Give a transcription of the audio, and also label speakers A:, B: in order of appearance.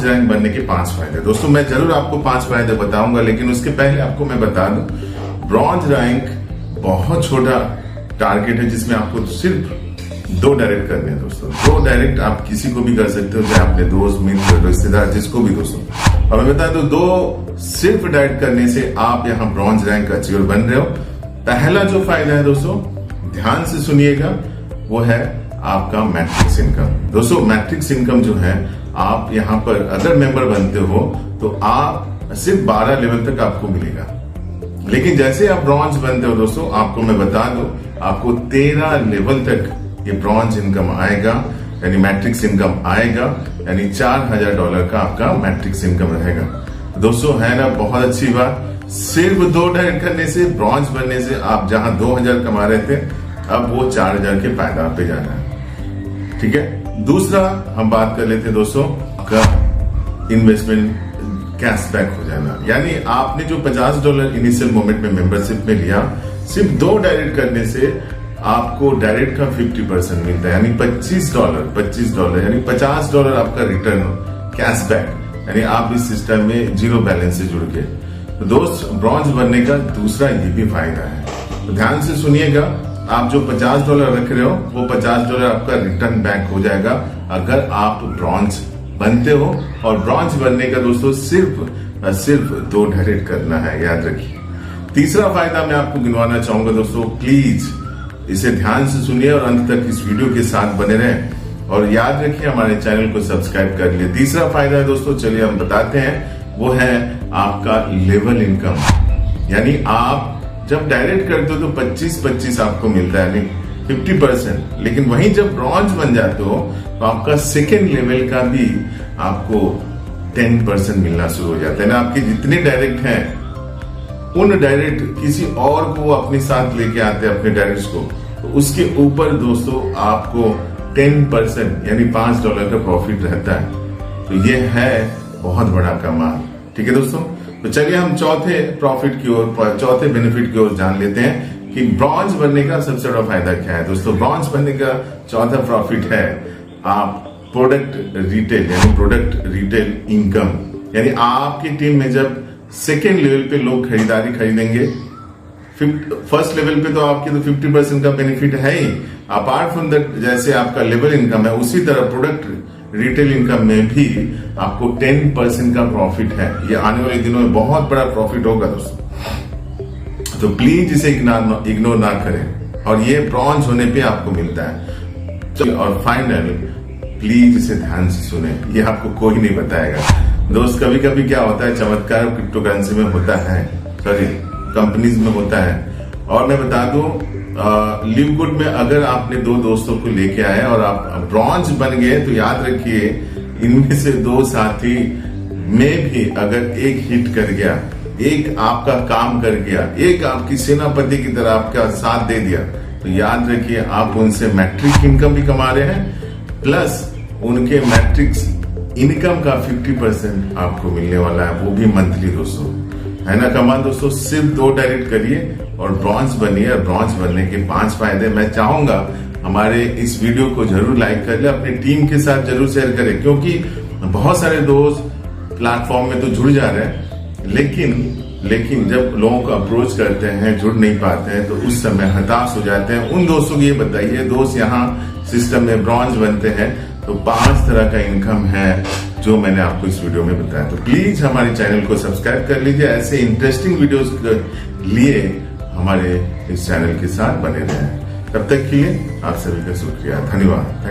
A: Bronze rank बनने के 5 फायदे। दोस्तों मैं जरूर आपको 5 फायदे बताऊंगा, लेकिन उसके पहले आपको मैं बता दूं, ब्रॉन्ज रैंक बहुत छोटा टारगेट है जिसमें आपको सिर्फ 2 डायरेक्ट करने हैं दोस्तों। 2 डायरेक्ट आप किसी को भी कर सकते हो, चाहे अपने दोस्त, मित्र, रिश्तेदार, जिसको भी दोस्तों। और मैं बता दूं, 2 सिर्फ डायरेक्ट करने से आप यहाँ ब्रॉन्ज रैंक अचीवर बन रहे हो। पहला जो फायदा है दोस्तों, ध्यान से सुनिएगा, वो है आपका मैट्रिक्स इनकम। दोस्तों मैट्रिक्स इनकम जो है, आप यहाँ पर अगर मेंबर बनते हो तो आप सिर्फ 12 लेवल तक आपको मिलेगा, लेकिन जैसे आप ब्रॉन्ज बनते हो दोस्तों, आपको मैं बता दूं, आपको 13 लेवल तक ये ब्रॉन्ज इनकम आएगा, यानी मैट्रिक्स इनकम आएगा, यानी $4000 का आपका मैट्रिक्स इनकम रहेगा। दोस्तों है ना बहुत अच्छी बात। सिर्फ 2 डायरेक्ट करने से, ब्रॉन्ज बनने से आप जहां 2000 कमा रहे थे, अब वो 4000 के पायदान पे जाना है। ठीक है। दूसरा हम बात कर लेते हैं दोस्तों, आपका इन्वेस्टमेंट कैशबैक हो जाना, यानी आपने जो $50 इनिशियल मोमेंट में मेंबरशिप में लिया, सिर्फ 2 डायरेक्ट करने से आपको डायरेक्ट का 50% मिलता है, यानी $25 यानी $50 आपका रिटर्न कैशबैक, यानी आप इस सिस्टम में 0 बैलेंस से जुड़ के। तो दोस्त ब्रॉन्ज बनने का दूसरा ये भी फायदा है, तो ध्यान से सुनिएगा, आप जो $50 रख रहे हो, वो $50 आपका रिटर्न बैक हो जाएगा अगर आप ब्रॉन्ज बनते हो। और ब्रॉन्ज बनने का दोस्तों सिर्फ 2 डायरेक्ट करना है, याद रखिए। तीसरा फायदा मैं आपको गिनवाना चाहूंगा दोस्तों, प्लीज इसे ध्यान से सुनिए और अंत तक इस वीडियो के साथ बने रहें, और याद रखिए हमारे चैनल को सब्सक्राइब कर लिए। तीसरा फायदा है दोस्तों, चलिए हम बताते हैं, वो है आपका लेवल इनकम। यानी आप जब डायरेक्ट करते हो तो 25 आपको मिलता है, यानी 50%, लेकिन वहीं जब ब्रॉन्ज बन जाते हो तो आपका सेकेंड लेवल का भी आपको 10% मिलना शुरू हो जाता है ना। आपके जितने डायरेक्ट हैं, उन डायरेक्ट किसी और को अपने साथ लेके आते हैं, अपने डायरेक्ट्स को, तो उसके ऊपर दोस्तों आपको 10% यानी $5 का प्रॉफिट रहता है। तो ये है बहुत बड़ा कमाल। ठीक है दोस्तों, तो चलिए हम चौथे प्रॉफिट की ओर, चौथे बेनिफिट की ओर जान लेते हैं कि ब्रॉन्ज बनने का सबसे बड़ा फायदा क्या है। दोस्तों ब्रॉन्ज बनने का चौथा प्रॉफिट है आप प्रोडक्ट रिटेल, यानी प्रोडक्ट रिटेल इनकम। यानी आपकी टीम में जब सेकेंड लेवल पे लोग खरीदारी खरीदेंगे, फर्स्ट लेवल पे तो आपके तो 50% का बेनिफिट है ही, अपार्ट फ्रॉम दैट जैसे आपका लेवल इनकम है, उसी तरह प्रोडक्ट रिटेल इनकम में भी आपको 10% का प्रॉफिट है। ये आने वाले दिनों में बहुत बड़ा प्रॉफिट होगा दोस्तों, तो प्लीज इसे इग्नोर ना करें, और ये ब्रॉन्ज होने पे आपको मिलता है। और फाइनल, प्लीज इसे ध्यान से सुने, ये आपको कोई नहीं बताएगा दोस्त। कभी कभी क्या होता है, चमत्कार क्रिप्टो करेंसी में होता है, सॉरी कंपनीज में होता है। और मैं बता दूं, लिव गुड में अगर आपने 2 दोस्तों को लेके आए और आप ब्रॉन्ज बन गए, तो याद रखिए इनमें से 2 साथी में भी अगर एक हिट कर गया, एक आपका काम कर गया, एक आपकी सेनापति की तरह आपका साथ दे दिया, तो याद रखिए आप उनसे मैट्रिक इनकम भी कमा रहे हैं, प्लस उनके मैट्रिक्स इनकम का 50% आपको मिलने वाला है, वो भी मंथली दोस्तों, है ना कमाल दोस्तों। सिर्फ 2 डायरेक्ट करिए और ब्रॉन्ज बनिए, और ब्रॉन्ज बनने के 5 फायदे मैं चाहूंगा हमारे इस वीडियो को जरूर लाइक कर ले, अपनी टीम के साथ जरूर शेयर करें, क्योंकि बहुत सारे दोस्त प्लेटफॉर्म में तो जुड़ जा रहे हैं, लेकिन जब लोगों को अप्रोच करते हैं, जुड़ नहीं पाते हैं, तो उस समय हताश हो जाते हैं। उन दोस्तों को ये बताइए, दोस्त यहाँ सिस्टम में ब्रॉन्ज बनते हैं तो 5 तरह का इनकम है जो मैंने आपको इस वीडियो में बताया। तो प्लीज हमारे चैनल को सब्सक्राइब कर लीजिए, ऐसे इंटरेस्टिंग वीडियोस के लिए हमारे इस चैनल के साथ बने रहें। तब तक के लिए आप सभी का शुक्रिया, धन्यवाद।